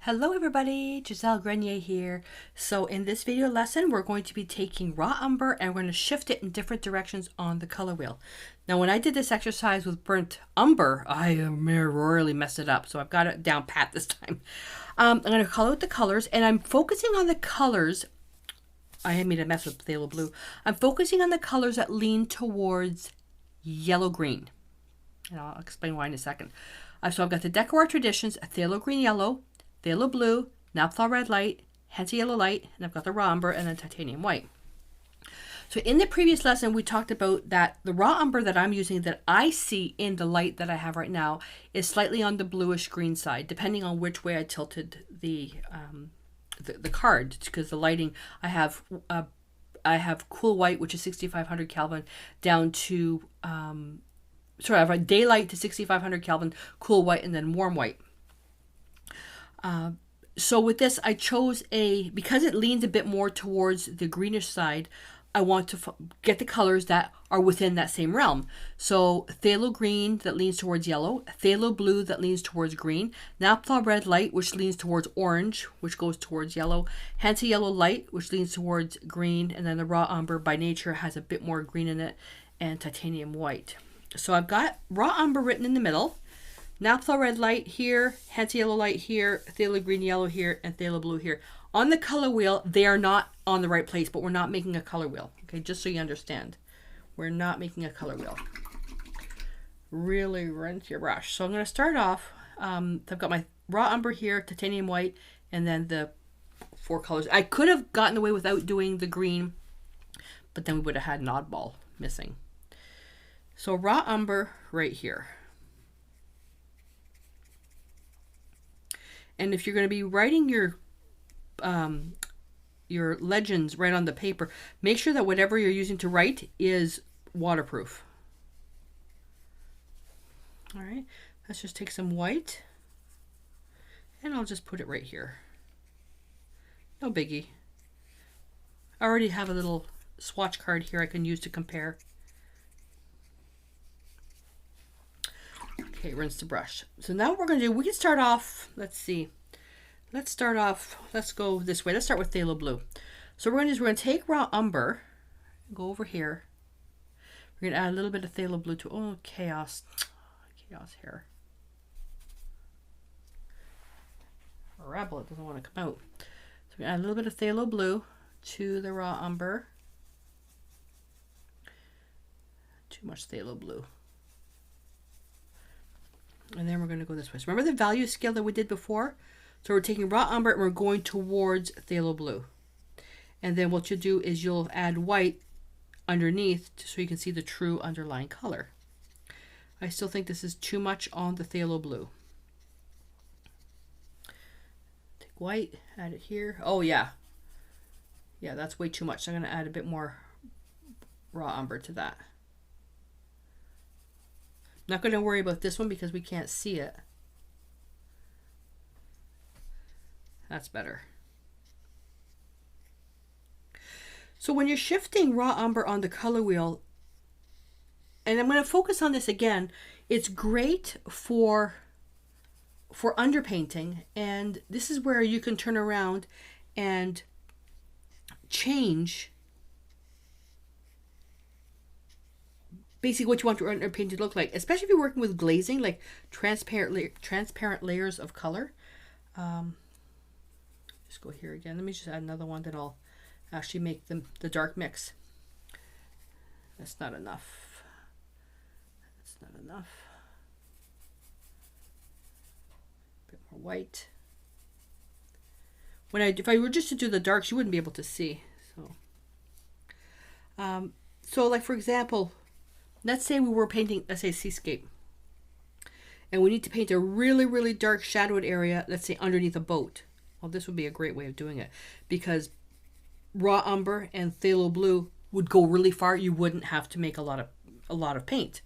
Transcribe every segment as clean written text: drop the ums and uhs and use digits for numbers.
Hello everybody, Gisele Grenier here. So in this video lesson, we're going to be taking raw umber and we're going to shift it in different directions on the color wheel. Now when I did this exercise with burnt umber, I royally messed it up. So I've got it down pat this time. I'm going to color with the colors and I'm focusing on the colors. I made a mess with phthalo blue. I'm focusing on the colors that lean towards yellow-green. And I'll explain why in a second. So I've got the Decor Traditions, phthalo green yellow, phthalo blue, Naph Red Light, Handsy Yellow Light, and I've got the raw umber and then titanium white. So in the previous lesson, we talked about that the raw umber that I'm using that I see in the light that I have right now is slightly on the bluish green side, depending on which way I tilted the card, because the lighting I have cool white, which is 6500 Kelvin, down to I have a daylight to 6500 Kelvin, cool white, and then warm white. So with this, I chose because it leans a bit more towards the greenish side, I want to get the colors that are within that same realm. So phthalo green that leans towards yellow, phthalo blue that leans towards green, Naph Red Light which leans towards orange, which goes towards yellow, Handsy Yellow Light which leans towards green, and then the raw umber by nature has a bit more green in it, and titanium white. So I've got raw umber written in the middle, Naph Red Light here, Handsy Yellow Light here, phthalo green yellow here, and phthalo blue here. On the color wheel, they are not on the right place, but we're not making a color wheel. Okay, just so you understand. We're not making a color wheel. Really rinse your brush. So I'm going to start off. I've got my raw umber here, titanium white, and then the 4 colors. I could have gotten away without doing the green, but then we would have had an oddball missing. So raw umber right here. And if you're going to be writing your legends right on the paper, make sure that whatever you're using to write is waterproof. All right, let's just take some white and I'll just put it right here. No biggie. I already have a little swatch card here I can use to compare. Okay, rinse the brush. So now what we're going to do, we can start off, let's see. Let's go this way. Let's start with phthalo blue. So we're going to take raw umber, go over here. We're going to add a little bit of phthalo blue to, oh, chaos here. Rebel, it doesn't want to come out. So we're going to add a little bit of phthalo blue to the raw umber. Too much phthalo blue. And then we're going to go this way. So remember the value scale that we did before? So we're taking raw umber and we're going towards phthalo blue. And then what you'll do is you'll add white underneath so you can see the true underlying color. I still think this is too much on the phthalo blue. Take white, add it here. Oh yeah. Yeah, that's way too much. So I'm going to add a bit more raw umber to that. Not going to worry about this one because we can't see it. That's better. So when you're shifting raw umber on the color wheel, and I'm going to focus on this again, it's great for underpainting, and this is where you can turn around and change basically what you want your underpaint to look like, especially if you're working with glazing, like transparent layers of color. Just go here again. Let me just add another one that I'll actually make the dark mix. That's not enough. That's not enough. A bit more white. If I were just to do the darks, you wouldn't be able to see. So like for example, let's say we were painting, let's say seascape, and we need to paint a really, really dark shadowed area, let's say underneath a boat. Well, this would be a great way of doing it because raw umber and phthalo blue would go really far. You wouldn't have to make a lot of paint.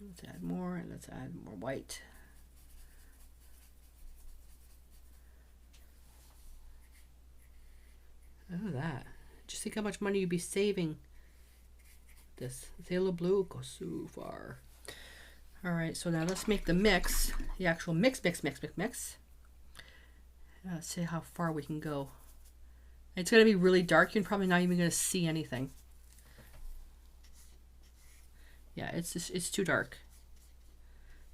Let's add more, and let's add more white. Look at that. Just think how much money you'd be saving. This phthalo blue goes so far. All right, so now let's make the mix, the actual mix. Let's see how far we can go. It's going to be really dark. You're probably not even going to see anything. Yeah, it's too dark.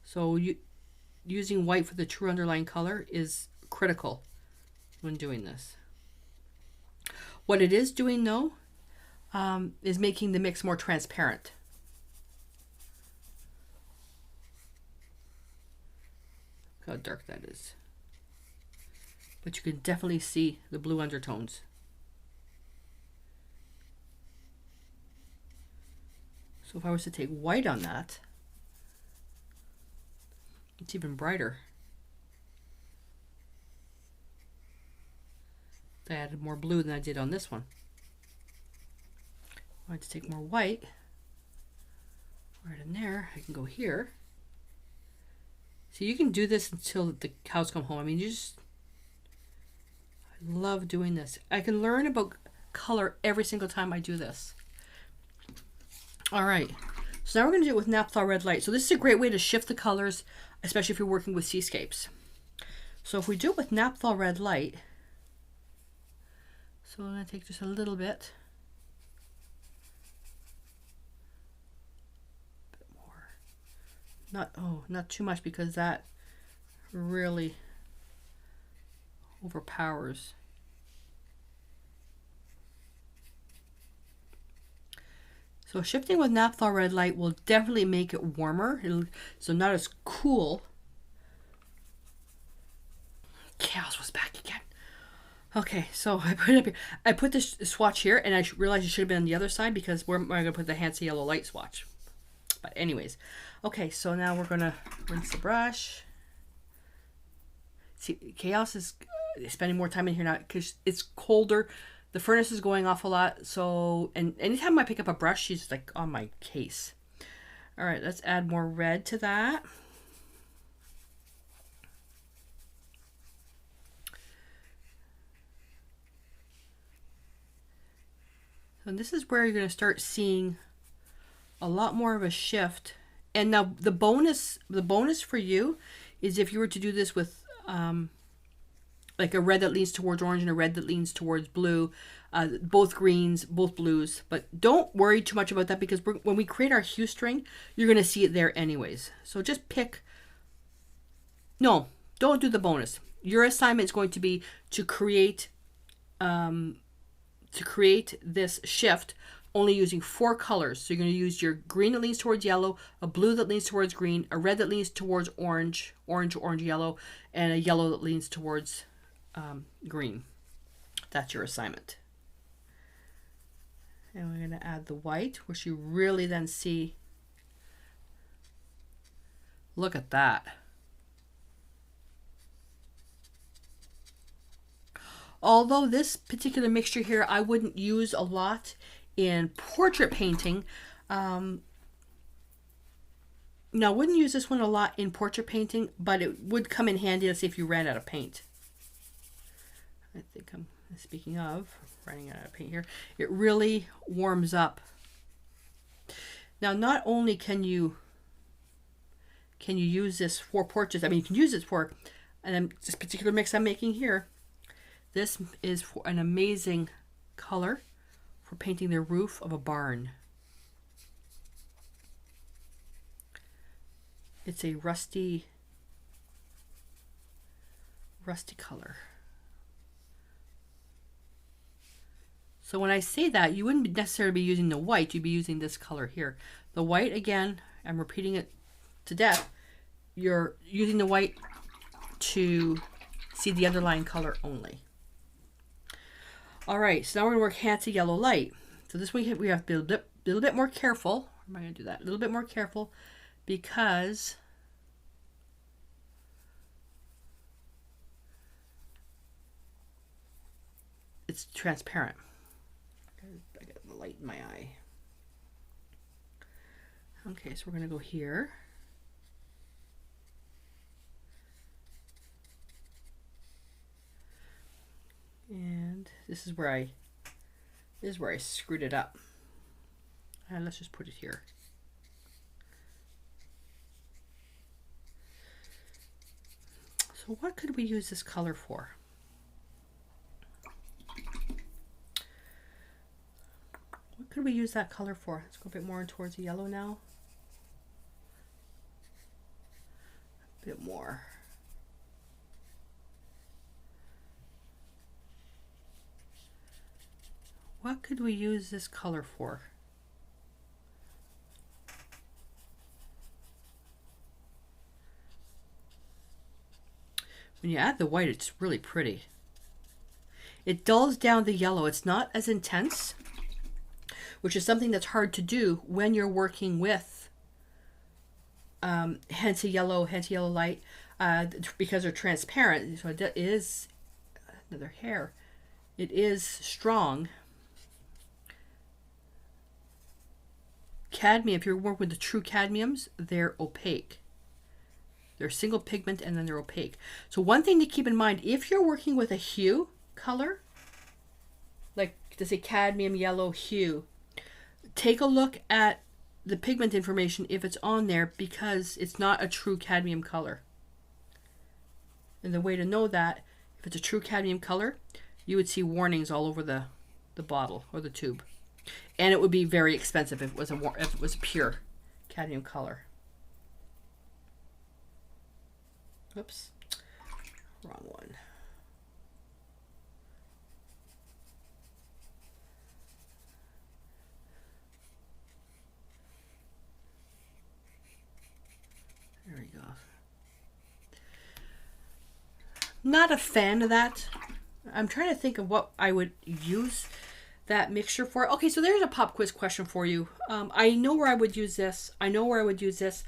So using white for the true underlying color is critical when doing this. What it is doing though is making the mix more transparent. Look how dark that is. But you can definitely see the blue undertones. So if I was to take white on that, it's even brighter. I added more blue than I did on this one. I want to take more white. Right in there, I can go here. So you can do this until the cows come home. I mean, I love doing this. I can learn about color every single time I do this. All right, so now we're going to do it with Naph Red Light. So this is a great way to shift the colors, especially if you're working with seascapes. So if we do it with Naph Red Light, so I'm going to take just a little bit. Not too much, because that really overpowers. So shifting with Naph Red Light will definitely make it warmer. So not as cool. Chaos was back again. Okay, so I put it up here. I put this swatch here, and I realized it should have been on the other side, because where am I going to put the Handsy Yellow Light swatch? But anyways, okay, so now we're going to rinse the brush. See, Chaos is spending more time in here now because it's colder. The furnace is going off a lot, so, and anytime I pick up a brush, she's like on my case. All right, let's add more red to that. And this is where you're going to start seeing a lot more of a shift. And now the bonus for you is if you were to do this with like a red that leans towards orange and a red that leans towards blue, both greens, both blues. But don't worry too much about that, because when we create our hue string, you're going to see it there anyways. So just pick. No, don't do the bonus. Your assignment is going to be to create this shift only using 4 colors. So you're going to use your green that leans towards yellow, a blue that leans towards green, a red that leans towards orange, yellow, and a yellow that leans towards green. That's your assignment. And we're going to add the white, which you really then see. Look at that. Although this particular mixture here I wouldn't use a lot in portrait painting. No, I wouldn't use this one a lot in portrait painting, but it would come in handy, let's say, if you ran out of paint. I think I'm speaking of running out of paint here. It really warms up. Now, not only can you use this for portraits, I mean, you can use it for, and this particular mix I'm making here, this is for an amazing color for painting the roof of a barn. It's a rusty color. So when I say that, you wouldn't necessarily be using the white, you'd be using this color here. The white, again, I'm repeating it to death, you're using the white to see the underlying color only. All right, so now we're going to work Handsy Yellow Light. So this one we have to be a little bit more careful. Am I going to do that? A little bit more careful, because it's transparent. I got the light in my eye. Okay, so we're going to go here. And this is where I screwed it up. And let's just put it here. So what could we use this color for? could we use that color for? Let's go a bit more towards the yellow now. A bit more. What could we use this color for? When you add the white, it's really pretty. It dulls down the yellow. It's not as intense, which is something that's hard to do when you're working with hence a yellow light, because they're transparent. So it is another hair. It is strong. Cadmium, if you're working with the true cadmiums, they're opaque. They're single pigment and then they're opaque. So one thing to keep in mind, if you're working with a hue color, like to say cadmium yellow hue, take a look at the pigment information if it's on there, because it's not a true cadmium color. And the way to know that, if it's a true cadmium color, you would see warnings all over the bottle or the tube. And it would be very expensive if it was a pure cadmium color. Oops, wrong one. There we go. Not a fan of that. I'm trying to think of what I would use that mixture for. Okay, so there's a pop quiz question for you. I know where I would use this. I know where I would use this.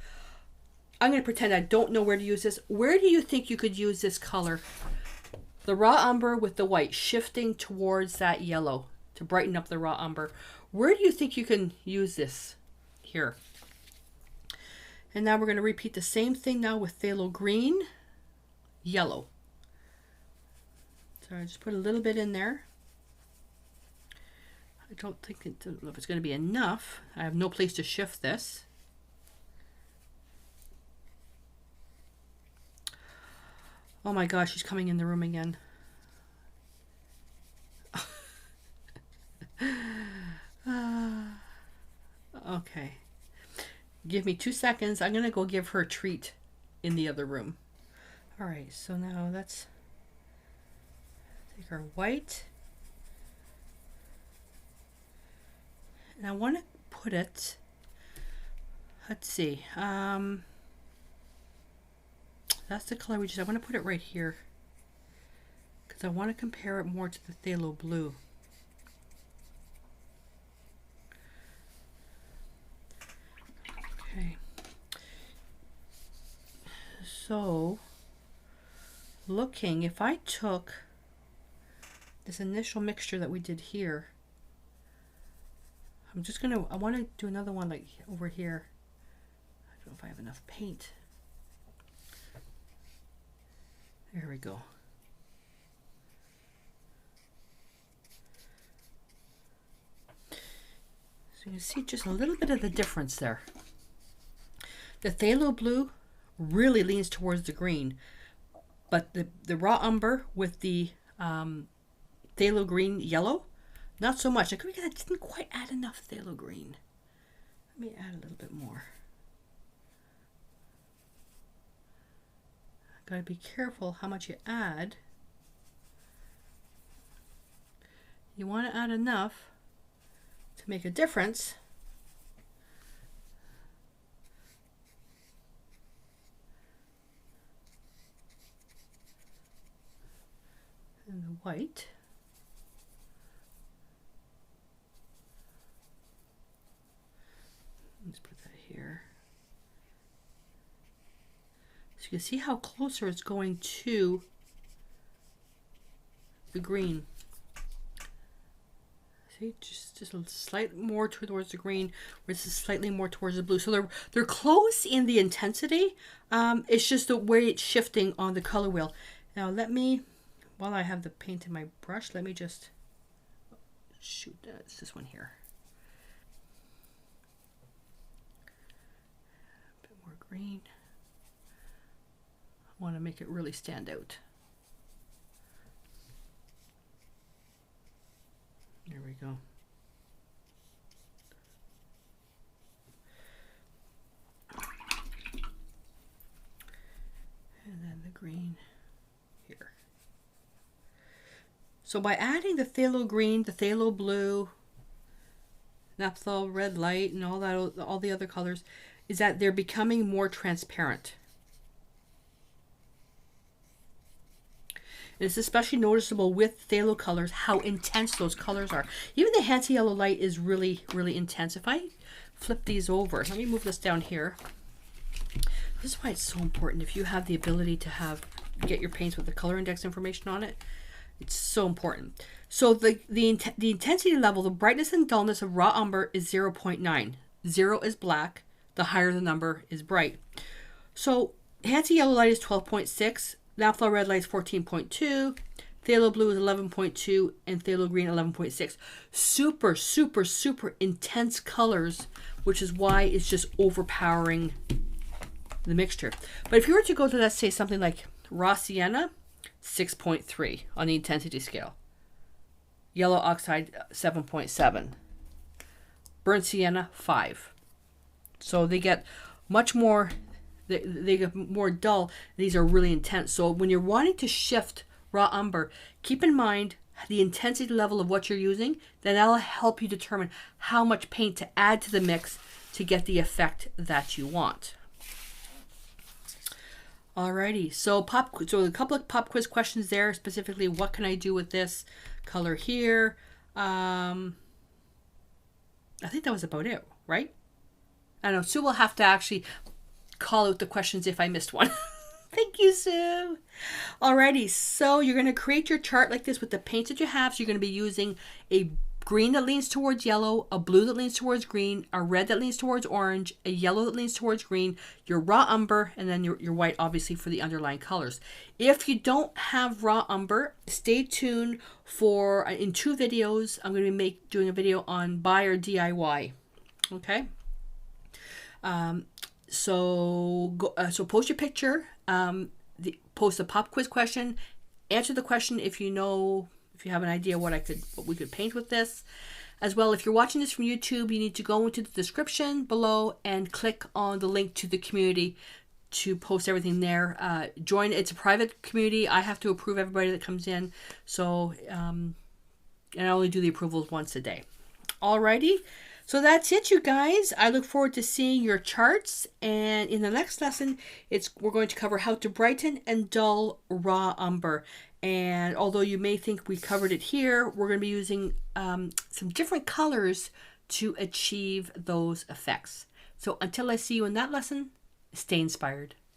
I'm going to pretend I don't know where to use this. Where do you think you could use this color? The raw umber with the white shifting towards that yellow to brighten up the raw umber. Where do you think you can use this? Here. And now we're going to repeat the same thing now with phthalo green, yellow. So I just put a little bit in there. I don't think if it's going to be enough. I have no place to shift this. Oh my gosh, she's coming in the room again. Okay. Give me 2 seconds. I'm going to go give her a treat in the other room. All right, so now let's take our white. And I want to put it, let's see, that's the color I want to put it right here because I want to compare it more to the phthalo blue. Okay. So, looking, if I took this initial mixture that we did here, I want to do another one like over here. I don't know if I have enough paint. There we go. So you can see just a little bit of the difference there. The phthalo blue really leans towards the green, but the raw umber with the phthalo green yellow, not so much. I could, because I didn't quite add enough phthalo green. Let me add a little bit more. Gotta be careful how much you add. You want to add enough to make a difference. And the white. Let's put that here. So you can see how closer it's going to the green. See, just a slight more towards the green, whereas this is slightly more towards the blue. So they're close in the intensity. It's just the way it's shifting on the color wheel. Now let me, while I have the paint in my brush, let me just shoot. It's this one here. A bit more green. I want to make it really stand out. There we go. the green here. So by adding the phthalo green, the phthalo blue, Naph Red Light, and all that, all the other colors, is that they're becoming more transparent. And it's especially noticeable with phthalo colors how intense those colors are. Even the Handsy Yellow Light is really, really intense. If I flip these over, let me move this down here. This is why it's so important. If you have the ability to get your paints with the color index information on it, it's so important. So the intensity level, the brightness and dullness of raw umber is 0.9. 0 is black. The higher the number is bright. So Handsy Yellow Light is 12.6. Naph Red Light is 14.2. Phthalo Blue is 11.2. And Phthalo Green 11.6. Super, super, super intense colors, which is why it's just overpowering the mixture. But if you were to go to, let's say, something like Raw Sienna, 6.3 on the intensity scale. Yellow Oxide, 7.7. Burnt Sienna, 5. So they get much more, they get more dull. These are really intense. So when you're wanting to shift raw umber, keep in mind the intensity level of what you're using. Then that'll help you determine how much paint to add to the mix to get the effect that you want. Alrighty, so a couple of pop quiz questions there, specifically what can I do with this color here? I think that was about it, right? I know Sue will have to actually call out the questions if I missed one. Thank you, Sue. Alrighty, so you're going to create your chart like this with the paints that you have. So you're going to be using a green that leans towards yellow, a blue that leans towards green, a red that leans towards orange, a yellow that leans towards green, your raw umber, and then your white, obviously, for the underlying colors. If you don't have raw umber, stay tuned for, in 2 videos, I'm going to be doing a video on buy or DIY. Okay? So post your picture, post a pop quiz question, answer the question if you have an idea what we could paint with this. As well, if you're watching this from YouTube, you need to go into the description below and click on the link to the community to post everything there. Join, it's a private community. I have to approve everybody that comes in. So, and I only do the approvals once a day. Alrighty. So that's it, you guys. I look forward to seeing your charts. And in the next lesson, we're going to cover how to brighten and dull raw umber. And although you may think we covered it here, we're going to be using some different colors to achieve those effects. So until I see you in that lesson, stay inspired.